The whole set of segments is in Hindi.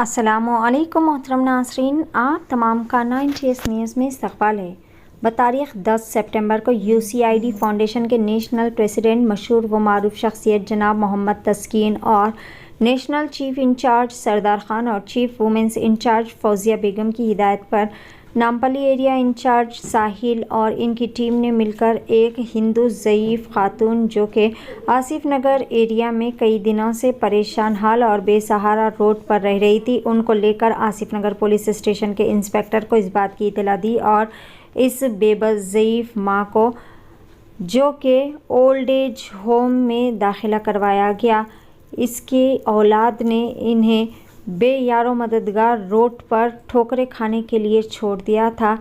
अस्सलामुअलैकुम मोहतरम नाज़रीन, आप तमाम का 90s न्यूज़ में इस्तक़बाल है। बतारीख़ 10 सितंबर को UCID फाउंडेशन के नेशनल प्रेसिडेंट मशहूर व मारूफ शख्सियत जनाब मोहम्मद तस्कीन और नेशनल चीफ़ इंचार्ज सरदार ख़ान और चीफ़ वुमेंस इंचार्ज फौजिया बेगम की हिदायत पर नामपल्ली एरिया इंचार्ज साहिल और इनकी टीम ने मिलकर एक हिंदू ज़ईफ़ खातून जो कि आसिफ नगर एरिया में कई दिनों से परेशान हाल और बेसहारा रोड पर रह रही थी, उनको लेकर आसिफ नगर पुलिस स्टेशन के इंस्पेक्टर को इस बात की इत्तला दी और इस बेबस ज़ईफ़ माँ को जो कि ओल्ड एज होम में दाखिला करवाया गया, इसकी औलाद ने इन्हें बेयारो मददगार रोड पर ठोकरें खाने के लिए छोड़ दिया था।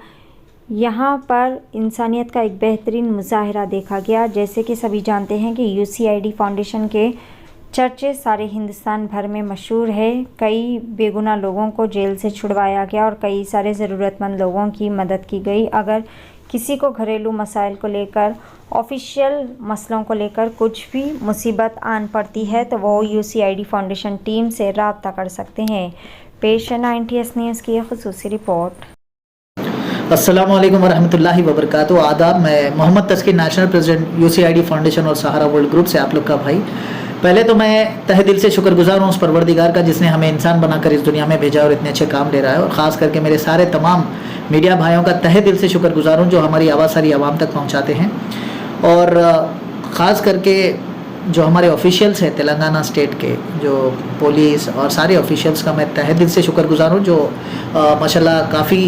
यहाँ पर इंसानियत का एक बेहतरीन मुजाहरा देखा गया। जैसे कि सभी जानते हैं कि UCID फाउंडेशन के चर्चे सारे हिंदुस्तान भर में मशहूर है। कई बेगुनाह लोगों को जेल से छुड़वाया गया और कई सारे ज़रूरतमंद लोगों की मदद की गई। अगर किसी को घरेलू मसाइल को लेकर, ऑफिशियल मसलों को लेकर कुछ भी मुसीबत आन पड़ती है तो वो UCID फाउंडेशन टीम से रब्ता कर सकते हैं। पेश है 90s न्यूज़ की ख़ुसूसी रिपोर्ट। अस्सलामु अलैकुम वरहमतुल्लाहि वबरकातुहू। आदाब, मैं मोहम्मद तस्कीन, नेशनल प्रेसिडेंट UCID फाउंडेशन और सहारा वर्ल्ड ग्रुप से आप लोग का भाई। पहले तो मैं तहे दिल से शुक्रगुजार हूँ उस परवरदिगार का जिसने हमें इंसान बनाकर इस दुनिया में भेजा और इतने अच्छे काम ले रहा है, और ख़ास करके मेरे सारे तमाम मीडिया भाइयों का तहे दिल से शुक्रगुजार हूँ जो हमारी आवाज़ सारी आवाम तक पहुँचाते हैं। और ख़ास करके जो हमारे ऑफिशियल्स हैं तेलंगाना स्टेट के, जो पुलिस और सारे ऑफिशियल्स का मैं तहे दिल से शुक्रगुजार हूँ जो माशाल्लाह काफ़ी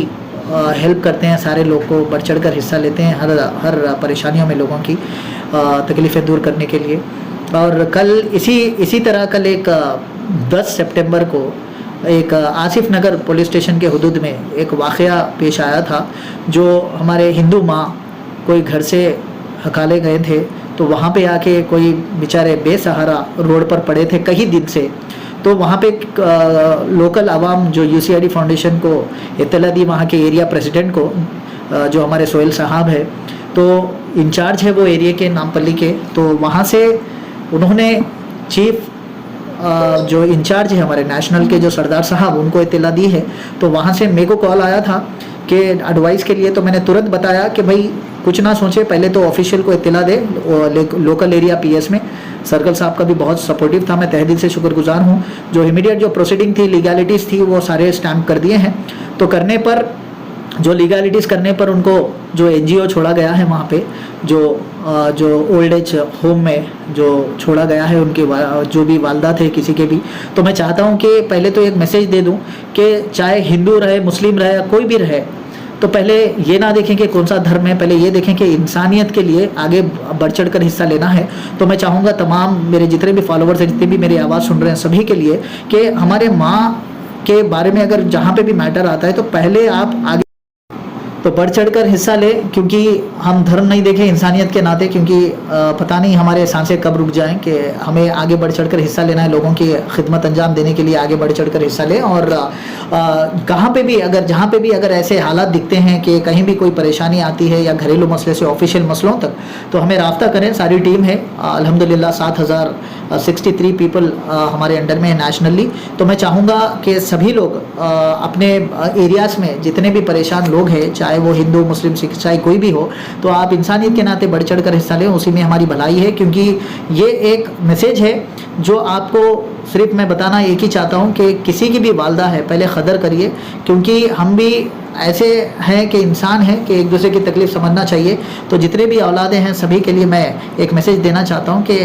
हेल्प करते हैं, सारे लोग को बढ़ चढ़ कर हिस्सा लेते हैं हर परेशानियों में लोगों की तकलीफ़ें दूर करने के लिए। और कल इसी तरह कल एक 10 सितंबर को एक आसिफ नगर पुलिस स्टेशन के हुदूद में एक वाक़या पेश आया था, जो हमारे हिंदू माँ कोई घर से हकाले गए थे तो वहाँ पे आके कोई बेचारे बेसहारा रोड पर पड़े थे कई दिन से। तो वहाँ पे लोकल आवाम जो UCID फाउंडेशन को इत्तला दी, वहाँ के एरिया प्रेसिडेंट को जो हमारे सोहेल साहब है, तो इंचार्ज है वो एरिया के नामपल्ली के, तो वहाँ से उन्होंने चीफ जो इंचार्ज है हमारे नेशनल के जो सरदार साहब, उनको इत्तला दी है। तो वहाँ से मेरे को कॉल आया था कि एडवाइस के लिए, तो मैंने तुरंत बताया कि भाई कुछ ना सोचे, पहले तो ऑफिशियल को इत्तला दे। लोकल एरिया PS में सर्कल साहब का भी बहुत सपोर्टिव था, मैं तहे दिल से शुक्रगुजार हूँ। जो इमीडिएट जो प्रोसीडिंग थी, लीगैलिटीज़ थी, वो सारे स्टैम्प कर दिए हैं। तो करने पर जो लीगैलिटीज़ करने पर उनको जो NGO छोड़ा गया है वहाँ पे, जो ओल्ड एज होम में जो छोड़ा गया है, उनके जो भी वालदा थे किसी के भी, तो मैं चाहता हूँ कि पहले तो एक मैसेज दे दूँ कि चाहे हिंदू रहे, मुस्लिम रहे, कोई भी रहे, तो पहले ये ना देखें कि कौन सा धर्म है, पहले ये देखें कि इंसानियत के लिए आगे बढ़ चढ़ कर हिस्सा लेना है। तो मैं चाहूँगा तमाम मेरे जितने भी फॉलोवर्स हैं, जितने भी मेरी आवाज़ सुन रहे हैं, सभी के लिए कि हमारे माँ के बारे में अगर जहाँ पे भी मैटर आता है तो पहले आप आगे तो बढ़ चढ़ कर हिस्सा ले, क्योंकि हम धर्म नहीं देखें इंसानियत के नाते, क्योंकि पता नहीं हमारे सांसें कब रुक जाएं कि हमें आगे बढ़ चढ़ कर हिस्सा लेना है, लोगों की खिदमत अंजाम देने के लिए आगे बढ़ चढ़ कर हिस्सा लें। और कहाँ पे भी अगर जहाँ पे भी अगर ऐसे हालात दिखते हैं कि कहीं भी कोई परेशानी आती है या घरेलू मसले से ऑफिशियल मसलों तक, तो हमें राब्ता करें। सारी टीम है अल्हम्दुलिल्लाह, 7063 पीपल हमारे अंडर में है नेशनली। तो मैं चाहूँगा कि सभी लोग अपने एरियाज़ में जितने भी परेशान लोग हैं, चाहे वो हिंदू, मुस्लिम, सिख, चाहे कोई भी हो, तो आप इंसानियत के नाते बढ़ चढ़ कर हिस्सा लें, उसी में हमारी भलाई है। क्योंकि ये एक मैसेज है जो आपको सिर्फ मैं बताना एक ही चाहता हूँ कि किसी की भी वालदा है, पहले कदर करिए, क्योंकि हम भी ऐसे हैं कि इंसान हैं कि एक दूसरे की तकलीफ़ समझना चाहिए। तो जितने भी औलादें हैं सभी के लिए मैं एक मैसेज देना चाहता हूँ कि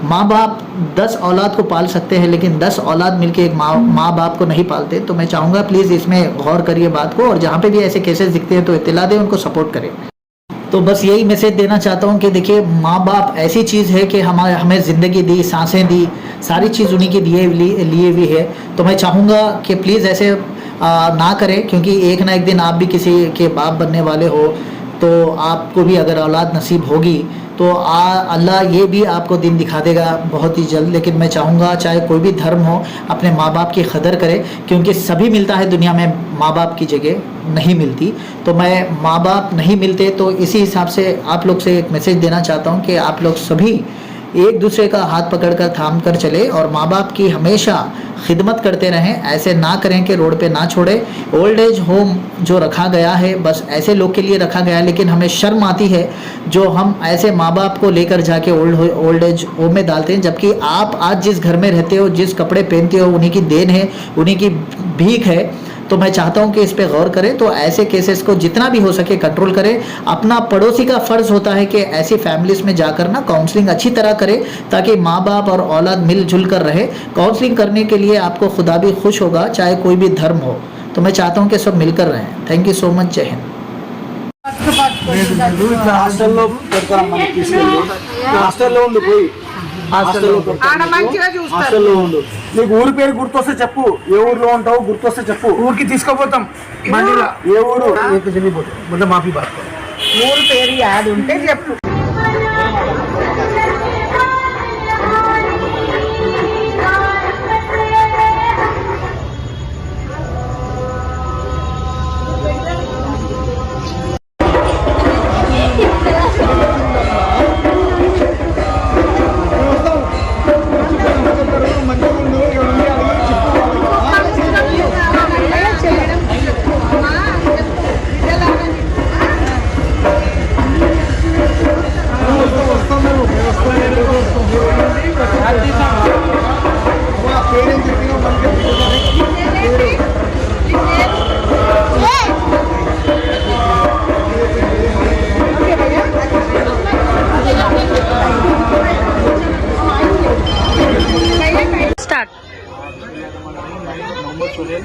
माँ बाप 10 औलाद को पाल सकते हैं, लेकिन 10 औलाद मिलके एक माँ बाप को नहीं पालते। तो मैं चाहूँगा प्लीज़ इसमें गौर करिए बात को, और जहाँ पे भी ऐसे केसेस दिखते हैं तो इत्तला दें, उनको सपोर्ट करें। तो बस यही मैसेज देना चाहता हूँ कि देखिए, माँ बाप ऐसी चीज़ है कि हमें ज़िंदगी दी, सांसें दी, सारी चीज़ उन्हीं की लिए हुई है। तो मैं चाहूँगा कि प्लीज़ ऐसे ना करें, क्योंकि एक ना एक दिन आप भी किसी के बाप बनने वाले हो, तो आपको भी अगर औलाद नसीब होगी तो अल्लाह ये भी आपको दिन दिखा देगा बहुत ही जल्द। लेकिन मैं चाहूँगा चाहे कोई भी धर्म हो, अपने माँ बाप की कदर करें, क्योंकि सभी मिलता है दुनिया में, माँ बाप की जगह नहीं मिलती। तो मैं माँ बाप नहीं मिलते, तो इसी हिसाब से आप लोग से एक मैसेज देना चाहता हूँ कि आप लोग सभी एक दूसरे का हाथ पकड़कर थाम कर चले और माँ बाप की हमेशा खिदमत करते रहें। ऐसे ना करें कि रोड पे ना छोड़े। ओल्ड एज होम जो रखा गया है बस ऐसे लोग के लिए रखा गया है, लेकिन हमें शर्म आती है जो हम ऐसे माँ बाप को लेकर जाके ओल्ड एज होम में डालते हैं, जबकि आप आज जिस घर में रहते हो, जिस कपड़े पहनते हो, उन्हीं की देन है, उन्हीं की भीख है। तो मैं चाहता हूं कि इस पे गौर करें, तो ऐसे केसेस को जितना भी हो सके कंट्रोल करें। अपना पड़ोसी का फर्ज होता है कि ऐसी फैमिलीज में जाकर ना काउंसलिंग अच्छी तरह करें, ताकि माँ बाप और औलाद मिलजुल कर रहे। काउंसलिंग करने के लिए आपको खुदा भी खुश होगा, चाहे कोई भी धर्म हो। तो मैं चाहता हूं कि सब मिलकर रहें। Thank you so much. जय हिंद। ఇట్లా హాస్టల్లో పెడతారా మనకి తీసుకెళ్ళి హాస్టల్లో ఉండు పోయి హాస్టల్లో హాస్టల్లో ఉండు నీకు ఊరి పేరు గుర్తొస్తే చెప్పు ఏ ఊర్లో ఉంటావు గుర్తొస్తే చెప్పు ఊరికి తీసుకుపోతాం బండిలో ఏ ఊరు మొత్తం మాఫీ బాత్ ఊరు పేరు యాడ్ ఉంటే చెప్పు स्टार्ट। मोहम्मद सोहेल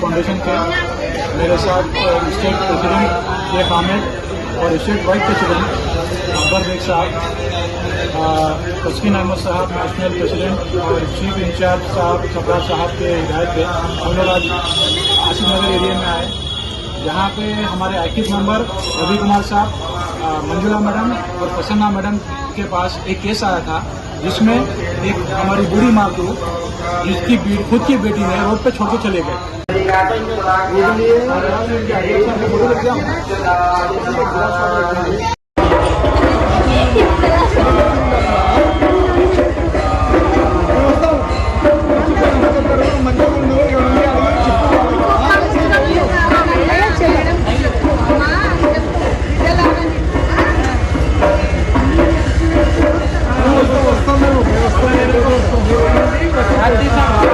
फाउंडेशन के मेरे साथ स्टेट प्रेसिडेंट शेख आमिर और state vice president Akbar Baig sahab, Taskeen Ahmed sahab national president और चीफ इंचार्ज साहब सरदार साहब के हिदायत पे हम लोग आज आसिफ नगर एरिया में आए, जहाँ पे हमारे आईकिस मेंबर रवि कुमार साहब, मंजुला मैडम और प्रसन्ना मैडम के पास एक केस आया था, जिसमें एक हमारी बूढ़ी माँ को जिसकी खुद की बेटी ने रोड पे छोड़ के चले गए। వస్తాం